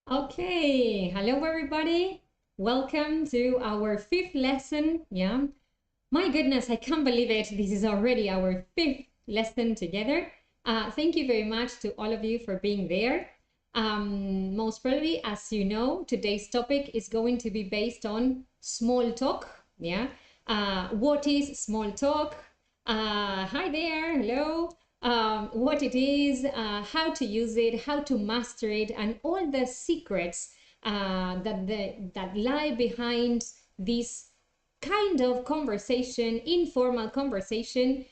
Okay, hello everybody. Welcome to our fifth lesson. Yeah, my goodness, I can't believe it. This is already our fifth lesson together. Thank you very much to all of you for being there. Most probably, as you know, today's topic is going to be based on small talk. Yeah, what is small talk? Hi there, hello. What it is, how to use it, how to master it, and all the secrets that lie behind this kind of conversation, informal conversation,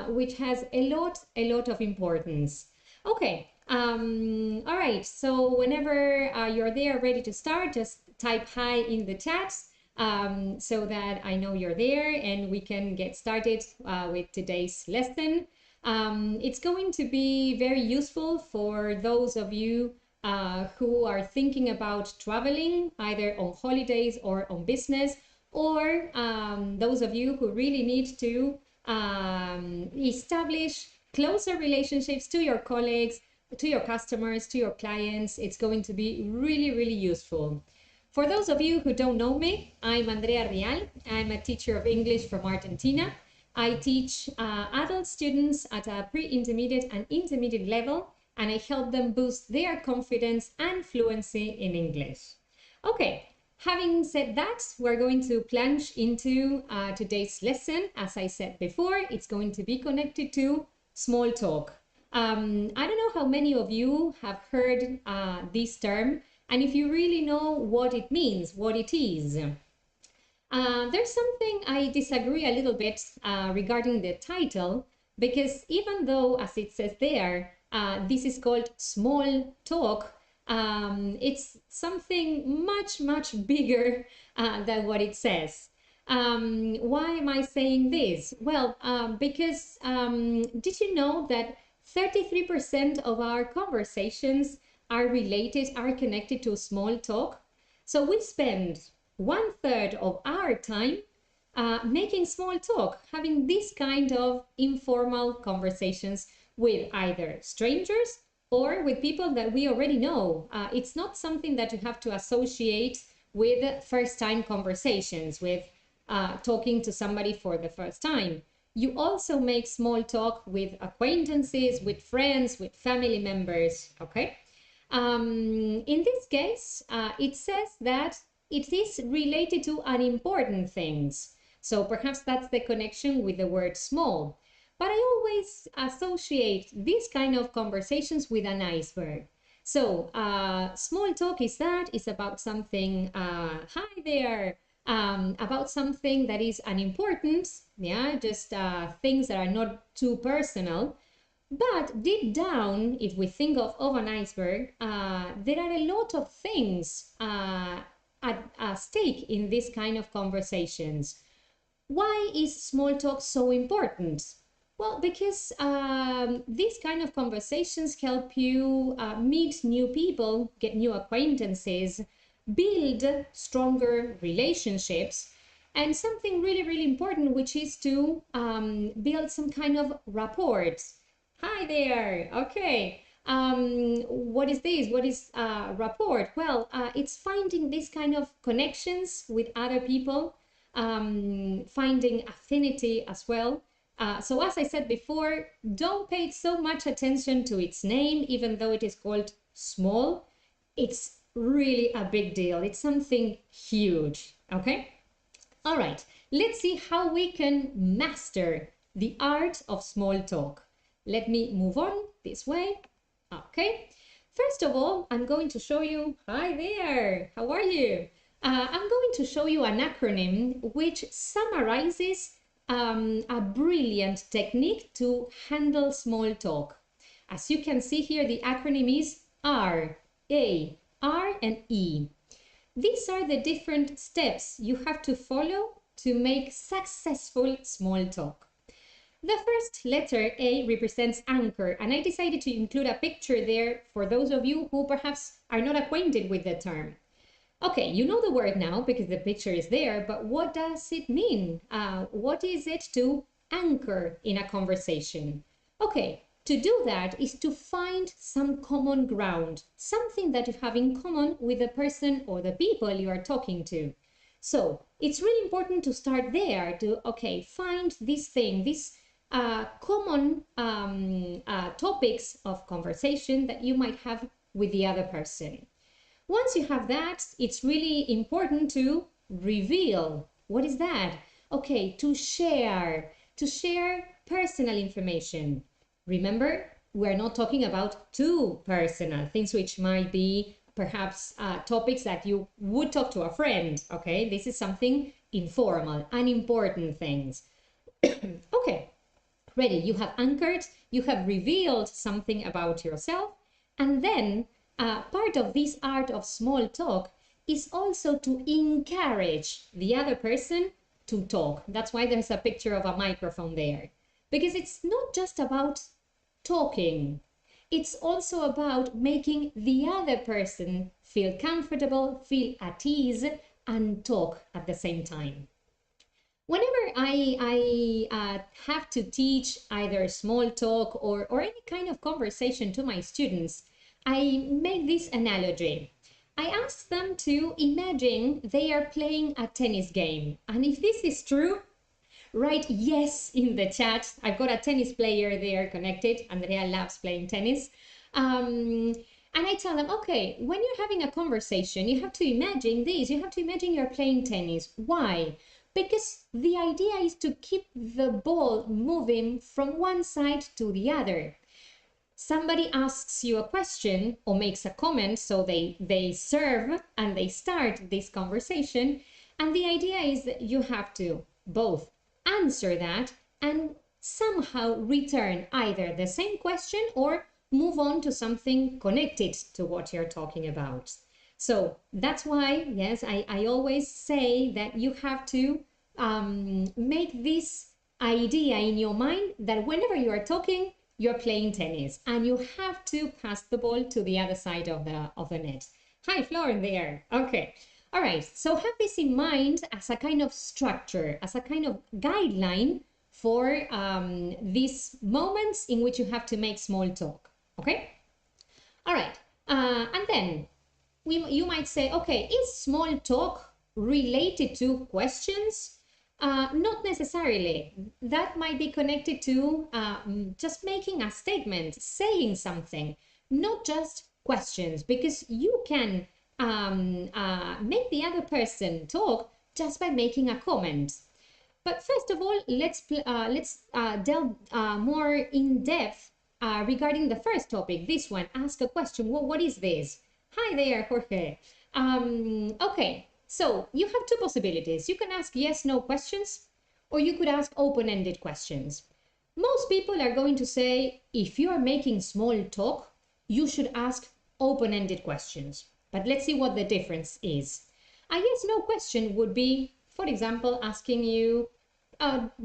which has a lot of importance. Okay. All right. So whenever you're there, ready to start, just type hi in the chat so that I know you're there and we can get started with today's lesson. It's going to be very useful for those of you who are thinking about traveling either on holidays or on business, or those of you who really need to establish closer relationships to your colleagues, to your customers, to your clients. It's going to be really, really useful. For those of you who don't know me, I'm Andrea Rial. I'm a teacher of English from Argentina. I teach adult students at a pre-intermediate and intermediate level, and I help them boost their confidence and fluency in English. Okay, having said that, we're going to plunge into today's lesson. As I said before, it's going to be connected to small talk. I don't know how many of you have heard this term, and if you really know what it means, what it is. There's something I disagree a little bit regarding the title, because even though, as it says there, this is called small talk, it's something much, much bigger than what it says. Why am I saying this? Well, because did you know that 33% of our conversations are connected to small talk? So we spend 1/3 of our time making small talk, having this kind of informal conversations with either strangers or with people that we already know. It's not something that you have to associate with first time conversations, with talking to somebody for the first time. You also make small talk with acquaintances, with friends, with family members, okay? In this case, it says that it is related to unimportant things. So perhaps that's the connection with the word small. But I always associate these kind of conversations with an iceberg. So small talk is that, it's about something, hi there, about something that is unimportant, yeah, just things that are not too personal. But deep down, if we think of an iceberg, there are a lot of things at stake in this kind of conversations. Why is small talk so important? Well, because these kind of conversations help you meet new people, get new acquaintances, build stronger relationships, and something really, really important, which is to build some kind of rapport. Hi there. Okay. What is this? What is rapport? Well, it's finding this kind of connections with other people, finding affinity as well. So as I said before, don't pay so much attention to its name, even though it is called small. It's really a big deal. It's something huge. Okay. All right. Let's see how we can master the art of small talk. Let me move on this way. Okay. First of all, I'm going to show you, hi there, how are you? I'm going to show you an acronym which summarizes a brilliant technique to handle small talk. As you can see here, the acronym is R, A, R, and E. These are the different steps you have to follow to make successful small talk. The first letter, A, represents anchor, and I decided to include a picture there for those of you who perhaps are not acquainted with the term. Okay, you know the word now because the picture is there, but what does it mean? What is it to anchor in a conversation? Okay, To do that is to find some common ground, something that you have in common with the person or the people you are talking to. So it's really important to start there to, okay, find this thing, this common topics of conversation that you might have with the other person. Once you have that, it's really important to reveal. What is that? Okay, to share personal information. Remember, we're not talking about too personal things, which might be perhaps topics that you would talk to a friend. Okay, this is something informal, unimportant things. Okay, ready. You have anchored, you have revealed something about yourself, and then part of this art of small talk is also to encourage the other person to talk. That's why there's a picture of a microphone there. Because it's not just about talking, it's also about making the other person feel comfortable, feel at ease, and talk at the same time. Whenever I have to teach either small talk or any kind of conversation to my students, I make this analogy. I ask them to imagine they are playing a tennis game. And if this is true, write yes in the chat. I've got a tennis player there connected. Andrea loves playing tennis. And I tell them, okay, when you're having a conversation, you have to imagine this. You have to imagine you're playing tennis. Why? Because the idea is to keep the ball moving from one side to the other. Somebody asks you a question or makes a comment, so they serve and they start this conversation. And the idea is that you have to both answer that and somehow return either the same question or move on to something connected to what you're talking about. So that's why, yes, I always say that you have to make this idea in your mind that whenever you are talking, you're playing tennis and you have to pass the ball to the other side of the net. Hi, Flor, there. Okay. All right. So have this in mind as a kind of structure, as a kind of guideline for these moments in which you have to make small talk. Okay. All right. And then you might say, okay, is small talk related to questions? Not necessarily. That might be connected to just making a statement, saying something, not just questions, because you can make the other person talk just by making a comment. But first of all, let's delve more in depth regarding the first topic, this one, ask a question. Well, what is this? Hi there, Jorge. Okay, so you have two possibilities. You can ask yes, no questions, or you could ask open-ended questions. Most people are going to say, if you are making small talk, you should ask open-ended questions. But let's see what the difference is. A yes, no question would be, for example, asking you,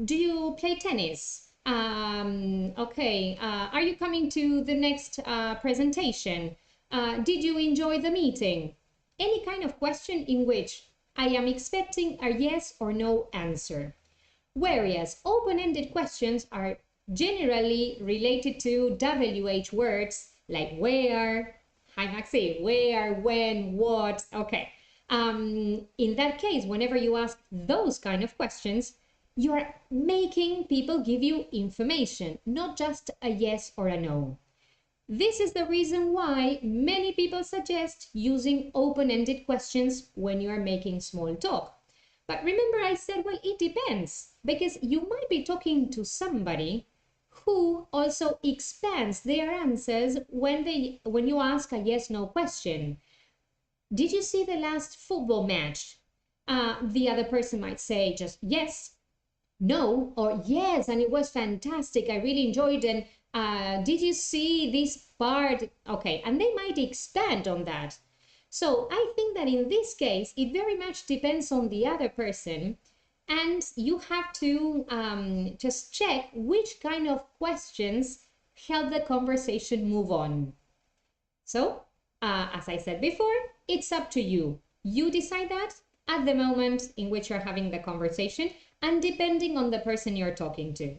do you play tennis? Okay, are you coming to the next presentation? Did you enjoy the meeting? Any kind of question in which I am expecting a yes or no answer. Whereas open-ended questions are generally related to WH words like where, hi Maxi, where, when, what, okay. In that case, whenever you ask those kind of questions, you are making people give you information, not just a yes or a no. This is the reason why many people suggest using open-ended questions when you are making small talk. But remember I said, well, it depends, because you might be talking to somebody who also expands their answers when you ask a yes-no question. Did you see the last football match? The other person might say just yes, no, or yes, and it was fantastic. I really enjoyed it. Did you see this part? Okay, and they might expand on that. So I think that in this case, it very much depends on the other person, and you have to just check which kind of questions help the conversation move on. So, as I said before, it's up to you. You decide that at the moment in which you're having the conversation and depending on the person you're talking to.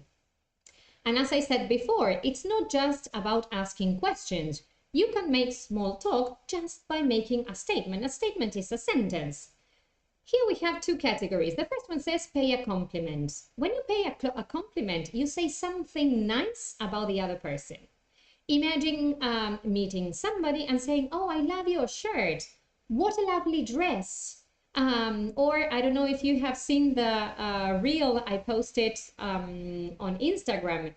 And as I said before, it's not just about asking questions. You can make small talk just by making a statement. A statement is a sentence. Here we have two categories. The first one says pay a compliment. When you pay a compliment, you say something nice about the other person. Imagine meeting somebody and saying, oh, I love your shirt. What a lovely dress. Or I don't know if you have seen the reel I posted on Instagram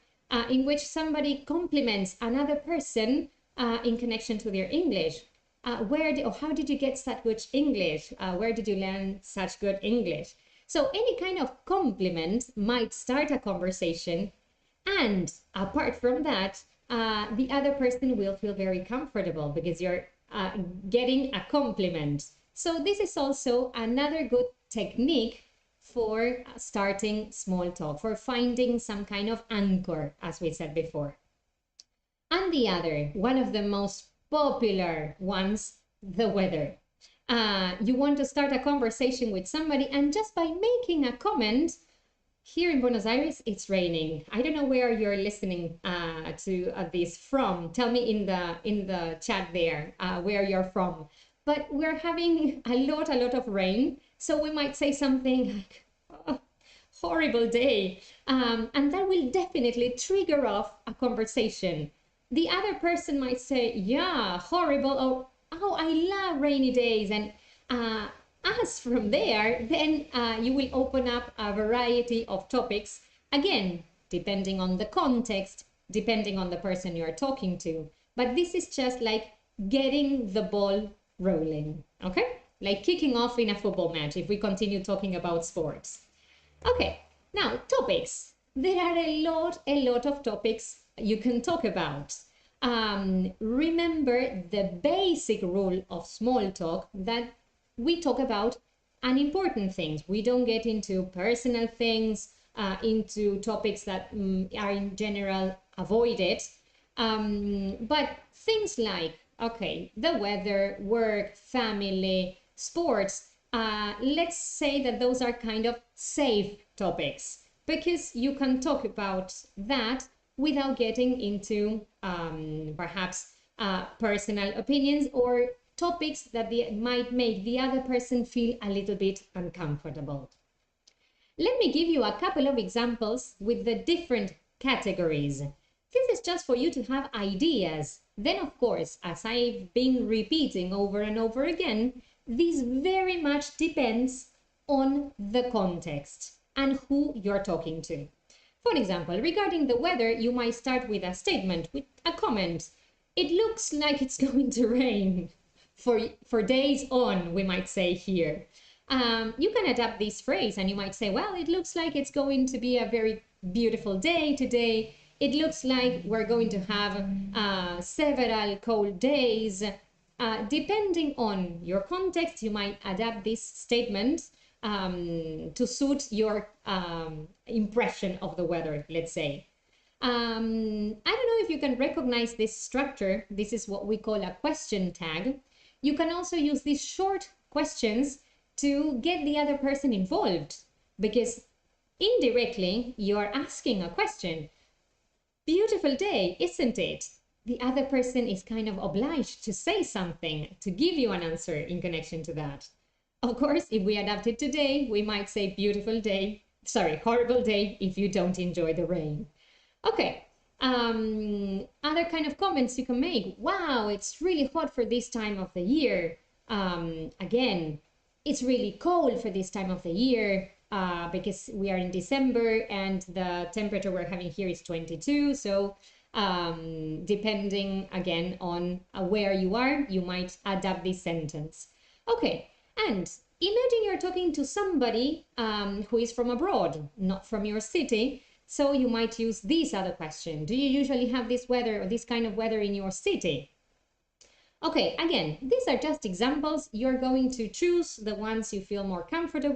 in which somebody compliments another person in connection to their English. How did you get such good English? Where did you learn such good English? So any kind of compliment might start a conversation, and apart from that, the other person will feel very comfortable because you're getting a compliment. So this is also another good technique for starting small talk, for finding some kind of anchor, as we said before. And the other, one of the most popular ones, the weather. You want to start a conversation with somebody, and just by making a comment, here in Buenos Aires, it's raining. I don't know where you're listening to this from. Tell me in the chat there where you're from. But we're having a lot of rain, so we might say something like, oh, horrible day, and that will definitely trigger off a conversation. The other person might say, yeah, horrible, or oh, I love rainy days, and as from there, then you will open up a variety of topics, again, depending on the context, depending on the person you are talking to. But this is just like getting the ball rolling, okay? Like kicking off in a football match, if we continue talking about sports. Okay, now topics. There are a lot of topics you can talk about. Remember the basic rule of small talk, that we talk about unimportant things. We don't get into personal things, into topics that are in general avoided. But things like, okay, the weather, work, family, sports, let's say that those are kind of safe topics, because you can talk about that without getting into perhaps personal opinions or topics that might make the other person feel a little bit uncomfortable. Let me give you a couple of examples with the different categories. This is just for you to have ideas. Then, of course, as I've been repeating over and over again, this very much depends on the context and who you're talking to. For example, regarding the weather, you might start with a statement, with a comment. It looks like it's going to rain for days on, we might say here. You can adapt this phrase and you might say, well, it looks like it's going to be a very beautiful day today. It looks like we're going to have several cold days. Depending on your context, you might adapt this statement to suit your impression of the weather, let's say. I don't know if you can recognize this structure. This is what we call a question tag. You can also use these short questions to get the other person involved, because indirectly you are asking a question. Beautiful day, isn't it? The other person is kind of obliged to say something, to give you an answer in connection to that. Of course, if we adapt it today, we might say beautiful day, horrible day if you don't enjoy the rain. Okay, other kind of comments you can make. Wow, it's really hot for this time of the year. Again, it's really cold for this time of the year because we are in December and the temperature we're having here is 22. So depending again on where you are, you might adapt this sentence. Okay, and imagine you're talking to somebody who is from abroad, not from your city. So you might use this other question. Do you usually have this weather or this kind of weather in your city? Okay, again, these are just examples. You're going to choose the ones you feel more comfortable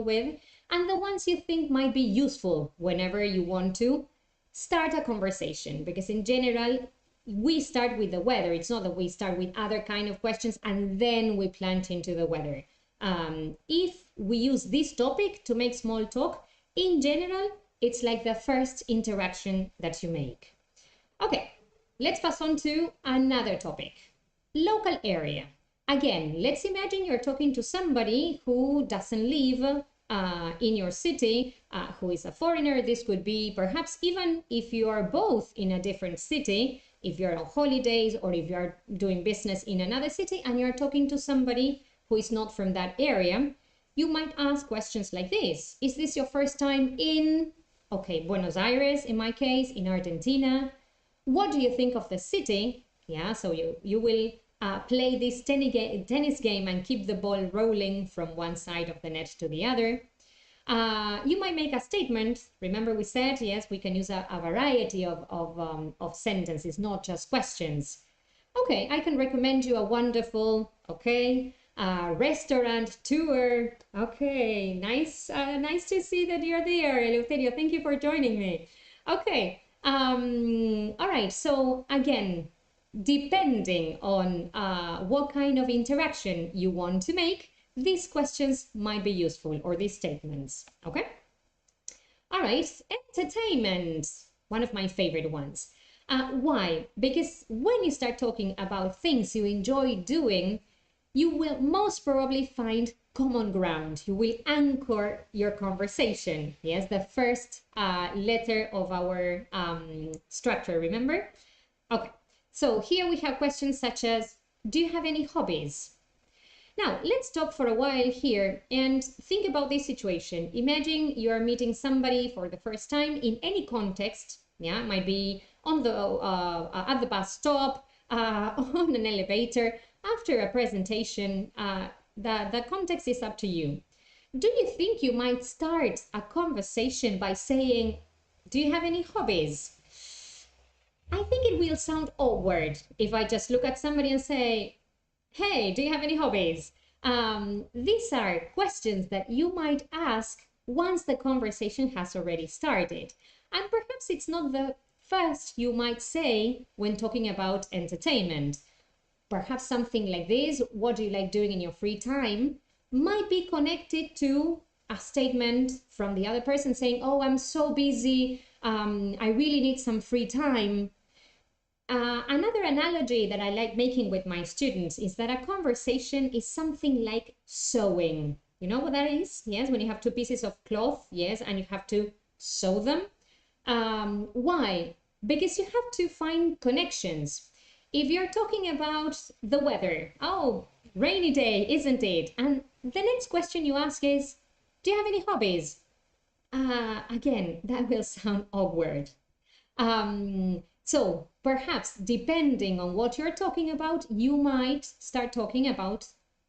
with, and the ones you think might be useful whenever you want to start a conversation. Because in general, we start with the weather. It's not that we start with other kind of questions and then we plunge into the weather. If we use this topic to make small talk, in general, it's like the first interaction that you make. Okay, let's pass on to another topic. Local area. Again, let's imagine you're talking to somebody who doesn't live in your city, who is a foreigner. This could be perhaps even if you are both in a different city, if you're on holidays or if you're doing business in another city and you're talking to somebody who is not from that area, you might ask questions like this. Is this your first time in, okay, Buenos Aires, in my case, in Argentina? What do you think of the city? Yeah, so you will play this tennis game and keep the ball rolling from one side of the net to the other. You might make a statement. Remember we said, yes, we can use a variety of sentences, not just questions. Okay, I can recommend you a wonderful, okay, restaurant tour. Okay, nice to see that you're there, Eleuterio. Thank you for joining me. Okay, all right, so again, depending on what kind of interaction you want to make, these questions might be useful, or these statements, okay? All right, entertainment, one of my favorite ones. Why? Because when you start talking about things you enjoy doing, you will most probably find common ground. You will anchor your conversation. Yes, the first letter of our structure, remember? Okay, so here we have questions such as, do you have any hobbies? Now, let's stop for a while here and think about this situation. Imagine you're meeting somebody for the first time in any context. Yeah, it might be on the at the bus stop, on an elevator, after a presentation. The context is up to you. Do you think you might start a conversation by saying, do you have any hobbies? I think it will sound awkward if I just look at somebody and say, hey, do you have any hobbies? These are questions that you might ask once the conversation has already started. And perhaps it's not the first you might say when talking about entertainment. Perhaps something like this, what do you like doing in your free time, might be connected to a statement from the other person saying, oh, I'm so busy, I really need some free time. Another analogy that I like making with my students is that a conversation is something like sewing. You know what that is? Yes, when you have two pieces of cloth, yes, and you have to sew them. Why? Because you have to find connections. If you're talking about the weather, oh, rainy day, isn't it? And the next question you ask is, do you have any hobbies? Again, that will sound awkward. So perhaps depending on what you're talking about, you might start talking about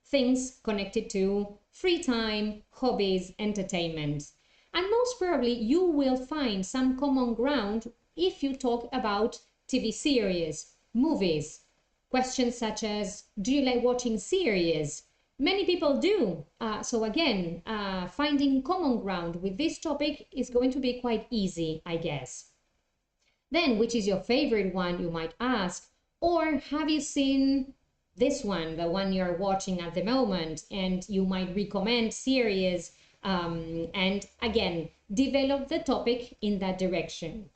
things connected to free time, hobbies, entertainment. And most probably you will find some common ground if you talk about TV series, movies, questions such as, do you like watching series? Many people do. So again, finding common ground with this topic is going to be quite easy, I guess. Then, which is your favorite one, you might ask, or have you seen this one, the one you're watching at the moment, and you might recommend series, and again, develop the topic in that direction.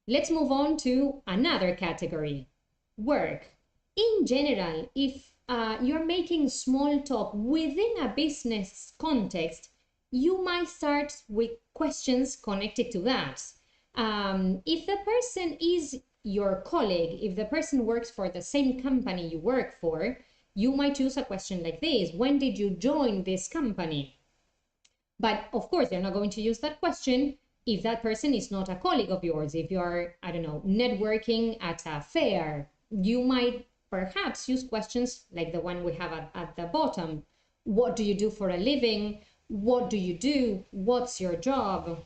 Let's move on to another category, work. In general, if you're making small talk within a business context, you might start with questions connected to that. If the person is your colleague, if the person works for the same company you work for, you might use a question like this: when did you join this company? But of course, you're not going to use that question if that person is not a colleague of yours. If you're, I don't know, networking at a fair, you might perhaps use questions like the one we have at the bottom. What do you do for a living? What do you do? What's your job?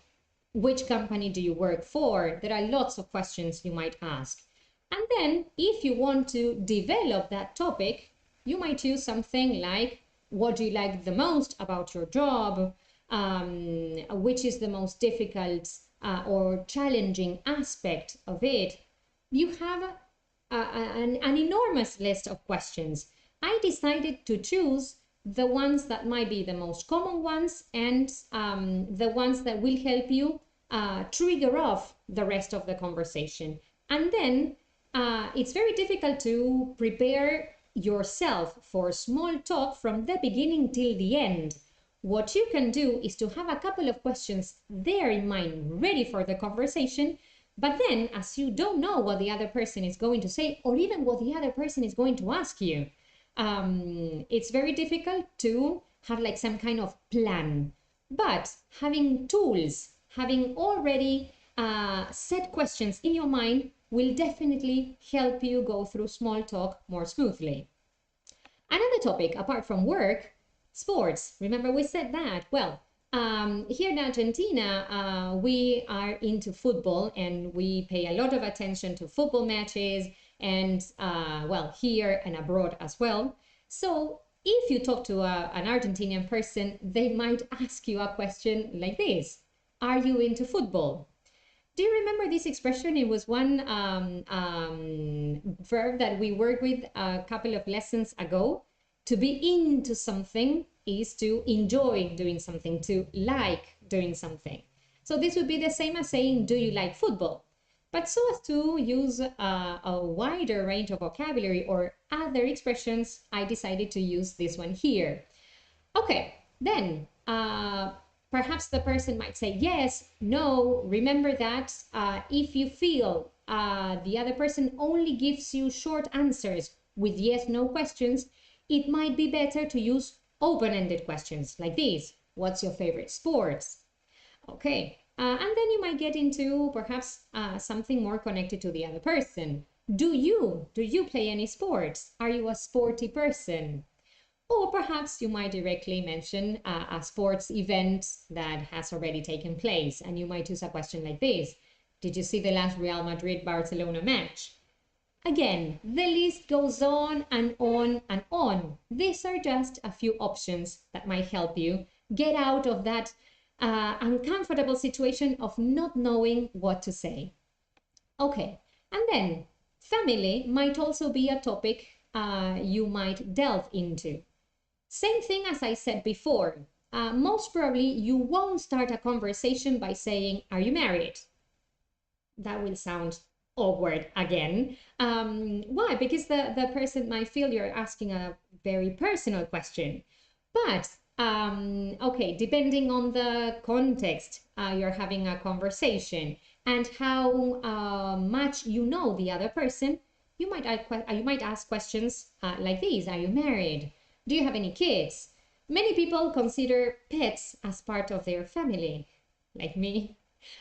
Which company do you work for? There are lots of questions you might ask. And then if you want to develop that topic, you might use something like, what do you like the most about your job? Which is the most difficult or challenging aspect of it? You have an enormous list of questions. I decided to choose the ones that might be the most common ones and the ones that will help you trigger off the rest of the conversation. And then it's very difficult to prepare yourself for small talk from the beginning till the end. What you can do is to have a couple of questions there in mind, ready for the conversation. But then, as you don't know what the other person is going to say, or even what the other person is going to ask you, it's very difficult to have like some kind of plan. But having tools, having already set questions in your mind will definitely help you go through small talk more smoothly. Another topic, apart from work, sports. Remember we said that? Well, here in Argentina, we are into football and we pay a lot of attention to football matches and, well, here and abroad as well. So if you talk to an Argentinian person, they might ask you a question like this. Are you into football? Do you remember this expression? It was one verb that we worked with a couple of lessons ago. To be into something is to enjoy doing something, to like doing something. So this would be the same as saying, do you like football? But so as to use a wider range of vocabulary or other expressions, I decided to use this one here. Okay, then perhaps the person might say yes, no. Remember that if you feel the other person only gives you short answers with yes, no questions, it might be better to use open-ended questions like these. What's your favorite sports? Okay, and then you might get into perhaps something more connected to the other person. Do you play any sports? Are you a sporty person? Or perhaps you might directly mention a sports event that has already taken place, and you might use a question like this. Did you see the last Real Madrid-Barcelona match? Again, the list goes on and on and on. These are just a few options that might help you get out of that uncomfortable situation of not knowing what to say. Okay, and then family might also be a topic you might delve into. Same thing as I said before. Most probably you won't start a conversation by saying, are you married? That will sound awkward again. Why? Because the person might feel you're asking a very personal question. But, okay, depending on the context, you're having a conversation and how much you know the other person, you might ask questions like these. Are you married? Do you have any kids? Many people consider pets as part of their family, like me.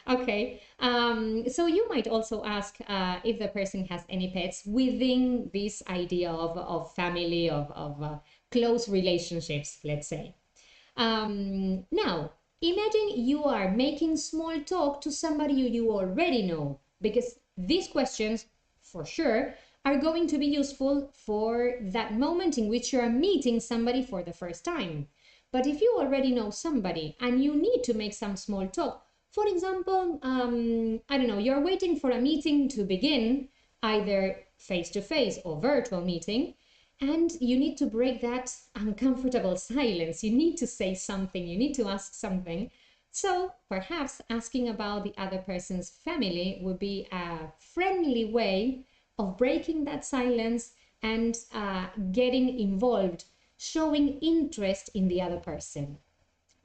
Okay, so you might also ask if the person has any pets within this idea of family, of close relationships, let's say. Now, imagine you are making small talk to somebody you already know, because these questions, for sure, are going to be useful for that moment in which you are meeting somebody for the first time. But if you already know somebody and you need to make some small talk, for example, I don't know, you're waiting for a meeting to begin, either face-to-face or virtual meeting, and you need to break that uncomfortable silence. You need to say something, you need to ask something. So perhaps asking about the other person's family would be a friendly way of breaking that silence and getting involved, showing interest in the other person.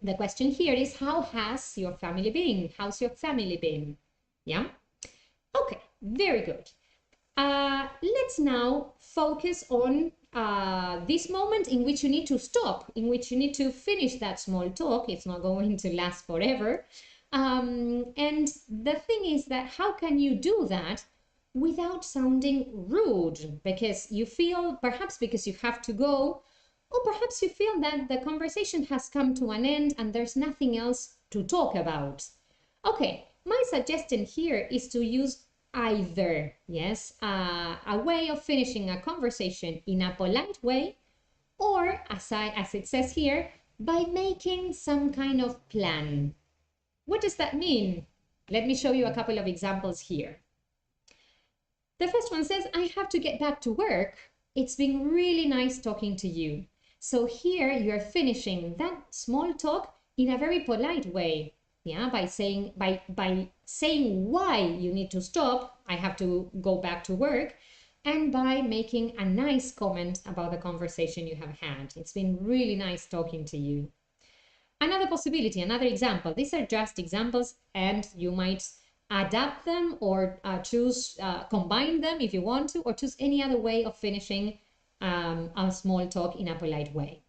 The question here is, how has your family been? How's your family been? Yeah? Okay, very good. Let's now focus on this moment in which you need to stop, in which you need to finish that small talk. It's not going to last forever. And the thing is that how can you do that without sounding rude? Because you feel, perhaps because you have to go, or perhaps you feel that the conversation has come to an end and there's nothing else to talk about. Okay, my suggestion here is to use either, yes, a way of finishing a conversation in a polite way, or as it says here, by making some kind of plan. What does that mean? Let me show you a couple of examples here. The first one says, I have to get back to work. It's been really nice talking to you. So here you're finishing that small talk in a very polite way. yeah, by saying why you need to stop, I have to go back to work, and by making a nice comment about the conversation you have had. It's been really nice talking to you. Another possibility, another example. These are just examples, and you might adapt them or choose, combine them if you want to, or choose any other way of finishing a small talk in a polite way.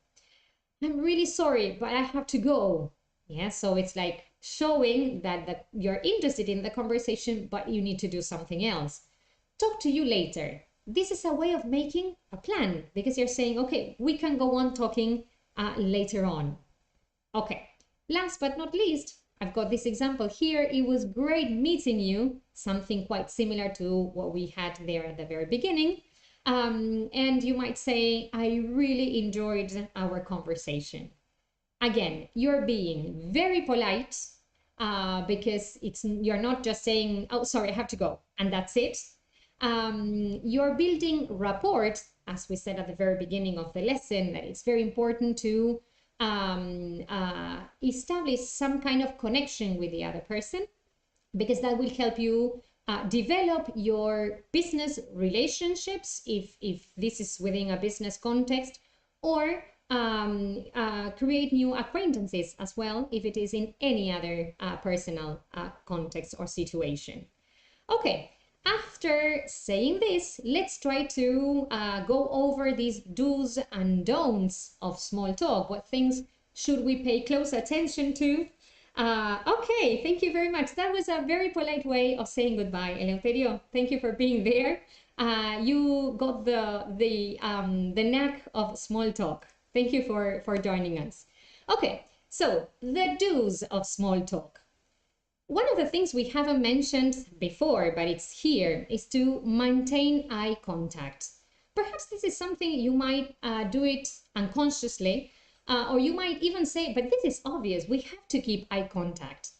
I'm really sorry, but I have to go. Yeah, so it's like showing that you're interested in the conversation, but you need to do something else. Talk to you later. This is a way of making a plan because you're saying, okay, we can go on talking later on. Okay, last but not least, I've got this example here. It was great meeting you, something quite similar to what we had there at the very beginning. And you might say, I really enjoyed our conversation. Again, you're being very polite because you're not just saying, oh, sorry, I have to go, and that's it. You're building rapport, as we said at the very beginning of the lesson, that it's very important to establish some kind of connection with the other person, because that will help you develop your business relationships if this is within a business context, or create new acquaintances as well if it is in any other personal context or situation. Okay, after saying this, let's try to go over these do's and don'ts of small talk. What things should we pay close attention to? Okay, thank you very much. That was a very polite way of saying goodbye, Eleuterio. Thank you for being there. You got the knack of small talk. Thank you for joining us. Okay, so the do's of small talk. One of the things we haven't mentioned before, but it's here, is to maintain eye contact. Perhaps this is something you might do it unconsciously, or you might even say, but this is obvious, we have to keep eye contact.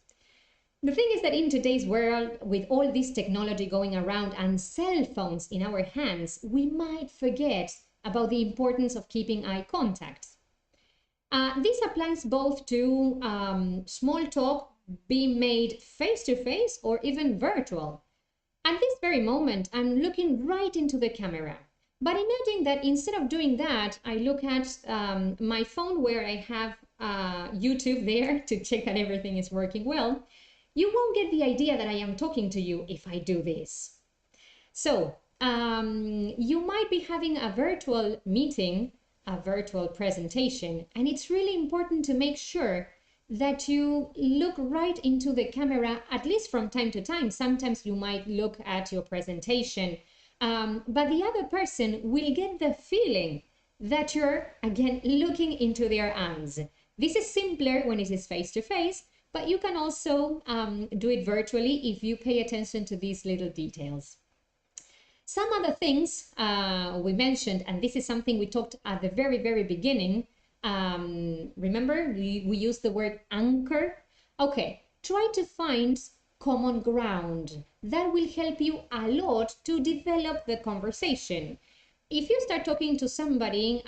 The thing is that in today's world, with all this technology going around and cell phones in our hands, we might forget about the importance of keeping eye contact. This applies both to small talk being made face-to-face or even virtual. At this very moment, I'm looking right into the camera. But imagine that instead of doing that, I look at my phone where I have YouTube there to check that everything is working well. You won't get the idea that I am talking to you if I do this. So you might be having a virtual meeting, a virtual presentation, and it's really important to make sure that you look right into the camera, at least from time to time. Sometimes you might look at your presentation, but the other person will get the feeling that you're, again, looking into their eyes. This is simpler when it is face-to-face, but you can also do it virtually if you pay attention to these little details. Some other things we mentioned, and this is something we talked at the very, very beginning. Remember, we used the word anchor. Okay, try to find common ground. That will help you a lot to develop the conversation. If you start talking to somebody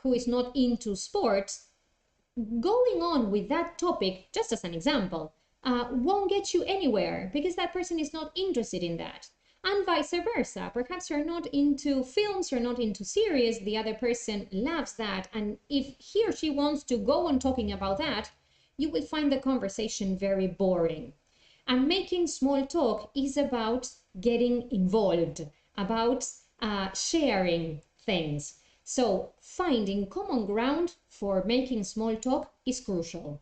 who is not into sports, going on with that topic, just as an example, won't get you anywhere because that person is not interested in that. And vice versa. Perhaps you're not into films, you're not into series, the other person loves that. And if he or she wants to go on talking about that, you will find the conversation very boring. And making small talk is about getting involved, about sharing things. So finding common ground for making small talk is crucial.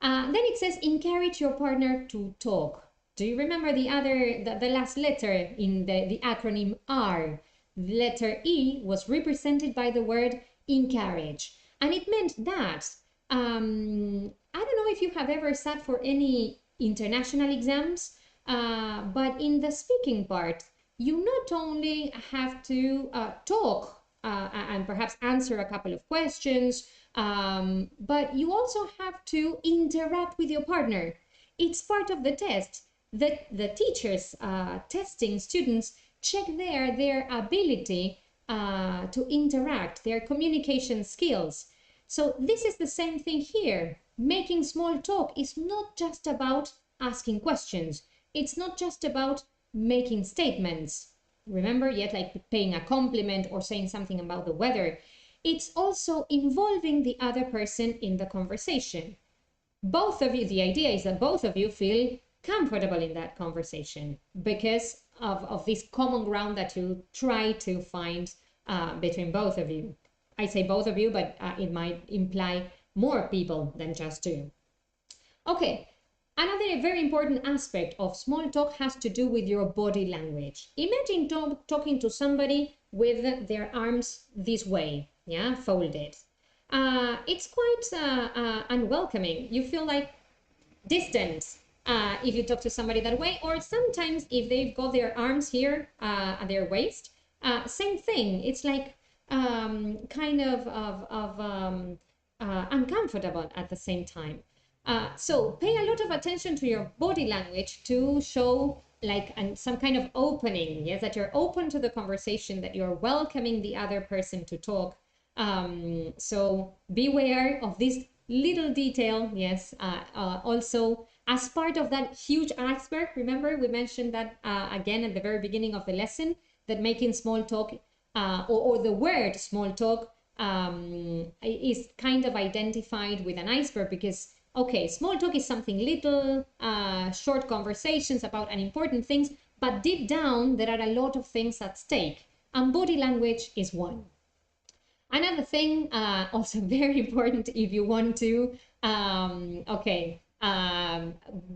Then it says encourage your partner to talk. Do you remember the last letter in the acronym R? The letter E was represented by the word encourage. And it meant that, I don't know if you have ever sat for any international exams, but in the speaking part, you not only have to talk and perhaps answer a couple of questions, but you also have to interact with your partner. It's part of the test. The teachers testing students check their ability to interact, their communication skills. So this is the same thing here. making small talk is not just about asking questions. It's not just about making statements. Remember, yet like paying a compliment or saying something about the weather. It's also involving the other person in the conversation. Both of you, the idea is that both of you feel comfortable in that conversation because of this common ground that you try to find between both of you. I say both of you, but it might imply more people than just two. Okay, another very important aspect of small talk has to do with your body language. Imagine talking to somebody with their arms this way, yeah, folded. It's quite unwelcoming. You feel like distant if you talk to somebody that way, or sometimes if they've got their arms here at their waist, same thing. It's like kind of uncomfortable at the same time. So pay a lot of attention to your body language to show like some kind of opening, yes, that you're open to the conversation, that you're welcoming the other person to talk. So beware of this little detail, yes. Also, as part of that huge iceberg, remember we mentioned that again at the very beginning of the lesson, that making small talk or the word small talk is kind of identified with an iceberg because, okay, small talk is something little, short conversations about unimportant things, but deep down there are a lot of things at stake, and body language is one. Another thing, also very important if you want to,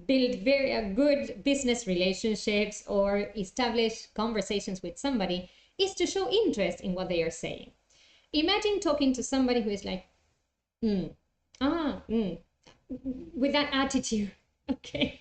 build very good business relationships or establish conversations with somebody, is to show interest in what they are saying. Imagine talking to somebody who is like, with that attitude, okay,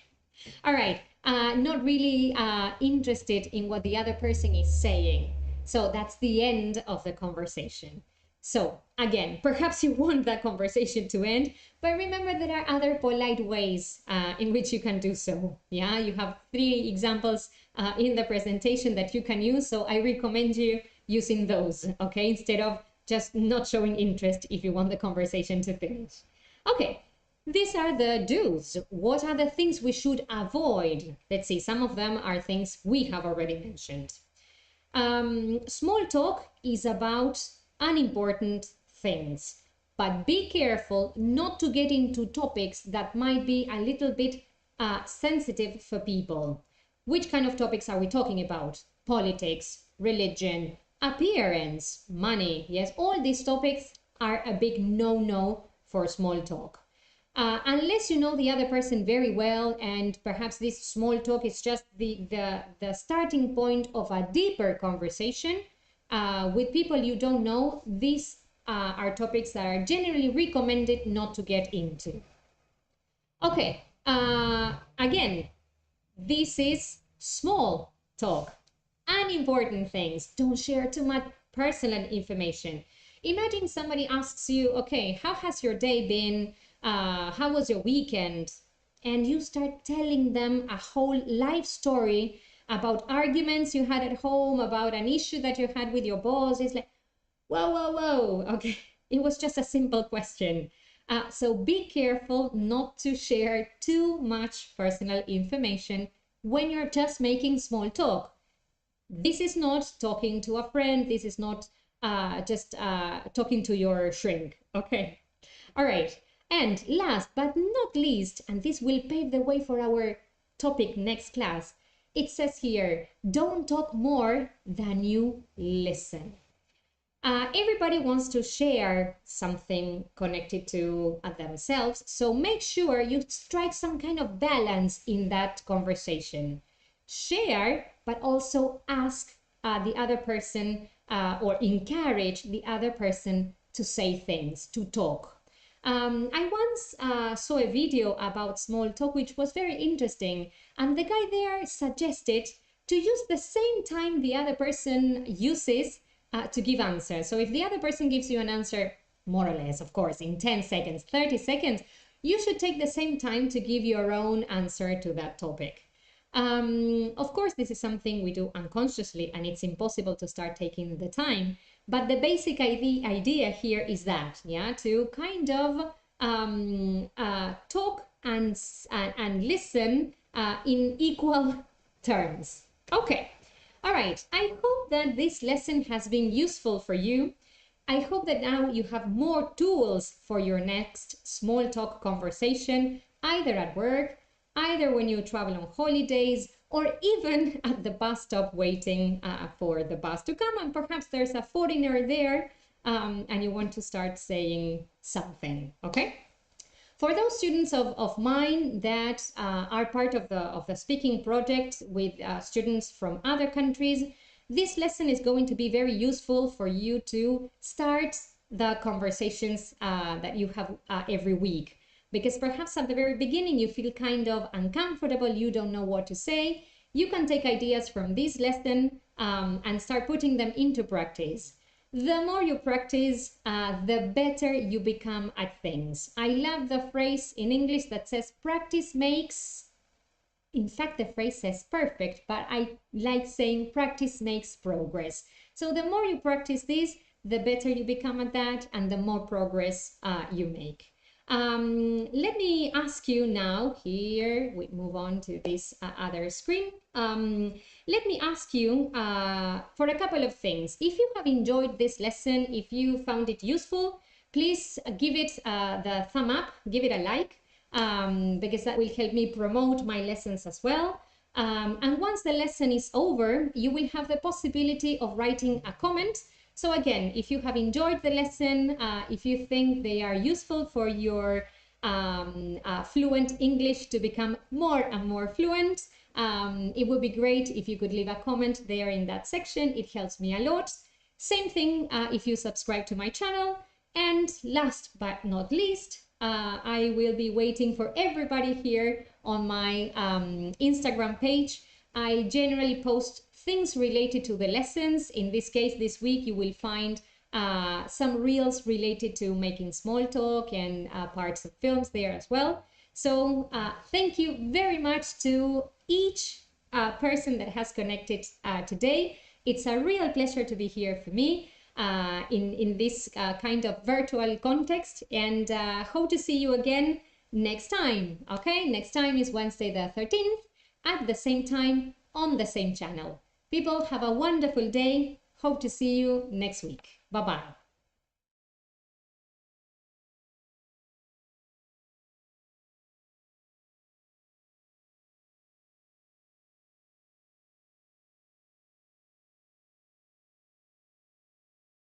all right, not really interested in what the other person is saying. So that's the end of the conversation. So again, perhaps you want that conversation to end, but remember there are other polite ways in which you can do so. Yeah, you have 3 examples in the presentation that you can use. So I recommend you using those, okay, instead of just not showing interest if you want the conversation to finish. Okay, these are the do's. What are the things we should avoid? Let's see, some of them are things we have already mentioned. Small talk is about unimportant things, but be careful not to get into topics that might be a little bit sensitive for people. Which kind of topics are we talking about? Politics, religion, appearance, money. Yes, all these topics are a big no-no for small talk. Unless you know the other person very well, and perhaps this small talk is just the starting point of a deeper conversation with people you don't know, these are topics that are generally recommended not to get into. Okay, again, this is small talk. Unimportant things. Don't share too much personal information. Imagine somebody asks you, okay, how has your day been? How was your weekend? And you start telling them a whole life story about arguments you had at home, about an issue that you had with your boss. It's like, whoa, whoa, whoa. Okay, it was just a simple question. So be careful not to share too much personal information when you're just making small talk. This is not talking to a friend. This is not just talking to your shrink. Okay. All right. And last but not least, and this will pave the way for our topic next class, it says here, don't talk more than you listen. Everybody wants to share something connected to themselves, so make sure you strike some kind of balance in that conversation. Share, but also ask the other person or encourage the other person to say things, to talk. I once saw a video about small talk, which was very interesting, and the guy there suggested to use the same time the other person uses to give answers. So if the other person gives you an answer, more or less, of course, in 10 seconds, 30 seconds, you should take the same time to give your own answer to that topic. Of course, this is something we do unconsciously, and it's impossible to start taking the time. But the basic idea here is that, yeah, to kind of talk and listen in equal terms. Okay. All right. I hope that this lesson has been useful for you. I hope that now you have more tools for your next small talk conversation, either at work, either when you travel on holidays, or even at the bus stop waiting for the bus to come. And perhaps there's a foreigner there and you want to start saying something, okay? For those students of mine that are part of the speaking project with students from other countries, this lesson is going to be very useful for you to start the conversations that you have every week. Because perhaps at the very beginning you feel kind of uncomfortable, you don't know what to say. You can take ideas from this lesson and start putting them into practice. The more you practice, the better you become at things. I love the phrase in English that says practice makes, in fact, the phrase says perfect, but I like saying practice makes progress. So the more you practice this, the better you become at that and the more progress you make. Let me ask you now, here we move on to this other screen. Let me ask you for a couple of things. If you have enjoyed this lesson, if you found it useful, please give it the thumb up, give it a like, because that will help me promote my lessons as well. And once the lesson is over, you will have the possibility of writing a comment. So again, if you have enjoyed the lesson, if you think they are useful for your fluent English to become more and more fluent, it would be great if you could leave a comment there in that section. It helps me a lot. Same thing if you subscribe to my channel. And last but not least, I will be waiting for everybody here on my Instagram page. I generally post things related to the lessons. In this case, this week, you will find some reels related to making small talk and parts of films there as well. So thank you very much to each person that has connected today. It's a real pleasure to be here for me in this kind of virtual context, and hope to see you again next time. Okay, next time is Wednesday the 13th at the same time on the same channel. People, have a wonderful day. Hope to see you next week. Bye-bye.